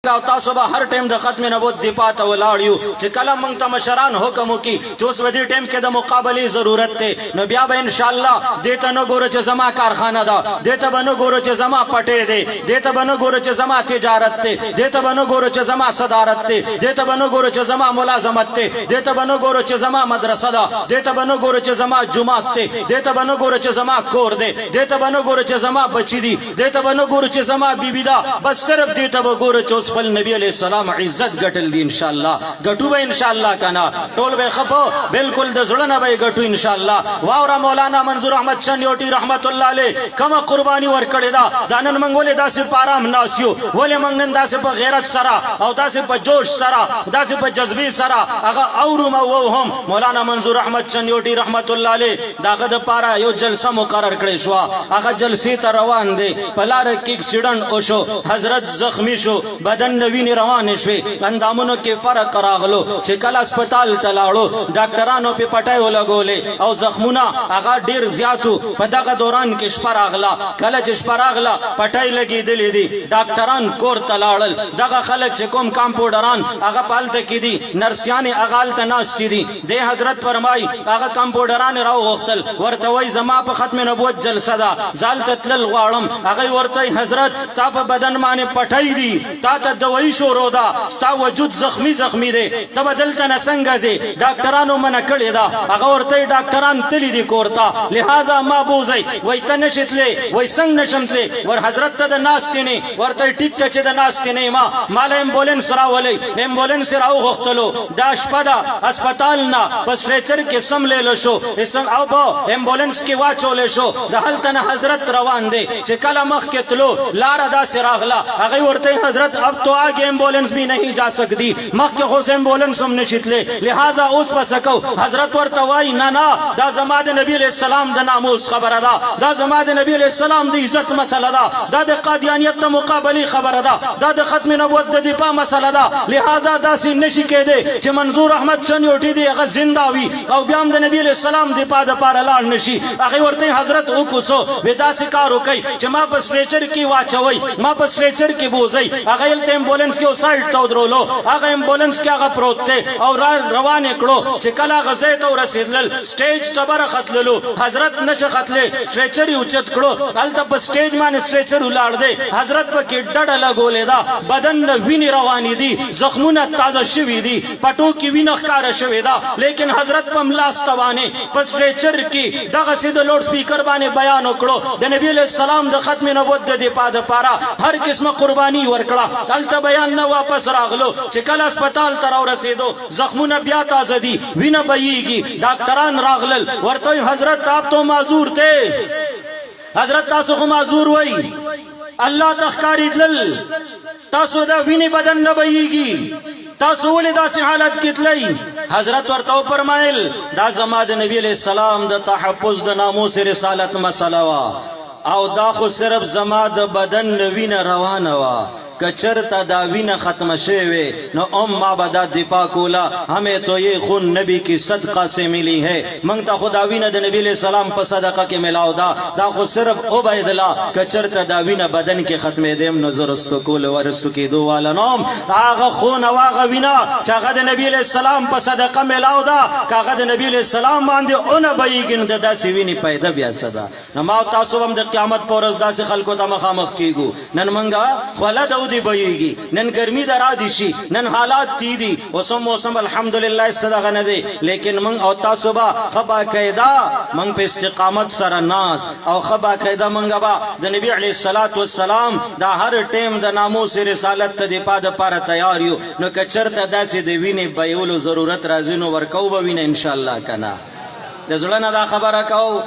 او تاسو به هر ټیم د ختم نبوت دفاع ته ولاړ یو چې کله موږ ته مشران حکم وکي چې اوس ودې ټیم کې د مقابلې ضرورت ته نو بیا به ان شاء الله دته نه ګوره چې زما کارخانه ده دته به نه ګوره چې زما پټې ده دته به نه ګوره چې زما تجارت ته دته به نه ګوره چې زما صدارت ته دته به نه ګوره چې زما ملازمت ته دته به نه ګوره چې زما مدرسه ده دته به نه ګوره چې زما جمعات ته دته به نه ګوره چې زما کور ده دته به نه ګوره چې زما بچی دي دته به نه ګوره چې زما بیبي ده بس صرف دته به ګوره چې خپل نبی علیہ السلام عزت ګټل دي ان شاء الله ګټو به ان شاء الله کنا ټول به خپو بالکل د زړه نه به ګټو ان شاء الله واورا مولانا منظور احمد چنیوټی رحمت الله علیه کوم قربانی ورکړی دا دانن منګولې داسې پارام ناسیو ولې موږ نن داسې په غیرت سره او داسې په جوش سره داسې په جذبې سره هغه اورم او هم مولانا منظور احمد چنیوټی رحمت الله علیه داغه د پاره یو جلسه مقرر کړی شو هغه جلسې ته روان دي په لار کې اکسیډنټ وشو حضرت زخمی شو بدن نوینې روانې شوې اندامونو کې فرق راغلو چې کله هسپتال ته لاړو ډاکټرانو پې پټۍ ولګولې او زخمونه هغه ډېر زیاتو په دغه دوران کې شپه راغله کله چې شپه راغله پټۍ لګېدلې دي ډاکټران کور ته لاړل دغه خلک چې کوم کمپاوډران هغه په هلته کې دي نرسیانې هغه هلته ناستې دي دې حضرت فرمایي هغه کمپاوډران یې راوغوښتل ورته وایي زما په ختم نبوت جلسه ده زه هلته تلل غواړم هغوی ورته حضرت تا په بدن باندې پټۍ دي تا ته دوایي شروع ده ستا وجود زخمی دی ته به دلته نه څنګه ځې ډاکټرانو منع کړې ده هغه ورته ډاکټران تللي دي کور ته لهذا ما بوځئ وایي ته نشې تللی وایي څنګه نشم تللی ور حضرت ته د ناستې نه ورته ټیک ته چې د ناستې نه یم ما له امبولینس راولئ امبولینس یې راوغوښتلو دا شپه ده هسپتال نه په سټریچر کې سملیله شو او په امبولینس کې واچولی شو د هلته نه حضرت روان دی چې کله مخکې تلو لاره داسې راغله هغوی ورته حضرت اب تو आगे एम्बुलेंस भी नहीं जा सकती मक्के खुश एम्बुलेंस हम नशितले लिहाजा उस पर सको हजरत वर तवाई ना ना दा जमाद नबी अलैहि सलाम द नामूस खबर अदा दा जमाद नबी अलैहि सलाम द इज्जत मसला दा द कादियानियत द मुकाबली खबर अदा द खत्म नबूवत द दिपा मसला दा लिहाजा दा सी नशी के दे कि मंजूर अहमद चनियोटी दे अगर जिंदा हुई और ब्याम द नबी अलैहि सलाम दिपा द पार लाल नशी अगे वरते हजरत उकुसो वेदा से कार कई कि मा पर स्ट्रेचर की वाचवई मा पर स्ट्रेचर की बोझई अगे एम्बुलेंस यो साइड ته ودرولو هغه امبولانس کې هغه پروت دی او روان کړو چې کله غزې ته ورسېدل سټیج ته بره ختللو حضرت نشه ختلې سټریچر یې اوچت کړو هلته په سټیج باندې سټریچر ولاړ دی حضرت پکې ډډه لګولې ده بدن نه وینې روانې دي زخمونه تازه شوي دي پټو کې وینه ښکاره شوې ده لیکن حضرت په ملاسته باندې په سټریچر کې دغسې د لوډ سپیکر باندې بیان وکړو د نبي علیه السلام د ختم نبوت د دفاع دپاره هر قسمه قرباني ورکړه هلته بیان نه واپس راغلو چې کله هسپتال ته راورسېدو زخمونه بیا تازه دي وینه بهیږي ډاکټران راغلل ورته حضرت آپ تو معذور تھے حضرت تاسو خو معذور وای الله تخکاریدل تاسو دا وینه بدن نه بهیږي تاسو ولې داسې حالت کې تلئ حضرت ورته فرمایل دا زما د نبی علیہ السلام د تحفظ د ناموس رسالت مسله وا او دا خو صرف زما د بدن وینه روانه وا کچرتا دا وینه ختم شوی نو ما بدا دفاع کولا ہمیں تو یہ خون نبی کی صدقہ سے ملی ہے منگتا خدا وینه د نبی علیہ السلام په صدقه کې ملاو دا خو صرف عبید الله کچرتا دا وینه بدن کې ختمې دیم نظر استو کول ورستو کې دو والا نوم هغه خون او هغه وینه چې هغه د نبی علیہ السلام په صدقه ملاو دا هغه د نبی علیہ السلام باندې اون بېګن د داسې وینې پیدا بیا صدا نو ما تاسو هم د قیامت پر ورځ داسې خلکو ته مخامخ کیږو نن منګه خلد دی بهیږي نن ګرمي درا دي شي نن حالات دي دي اوسم موسم الحمدلله صدقه نه دي لیکن من او تاسو با خبا قاعده من په استقامت سره ناس او خبا قاعده منګه با د نبی علیه الصلاۃ والسلام دا هر ټیم د ناموس رسالت ته د پاده پر تیار یو نو کچرته داسې د وینې بېولو ضرورت راځي نو ورکو به وینه ان شاء الله کنه د زړه نه دا خبره کو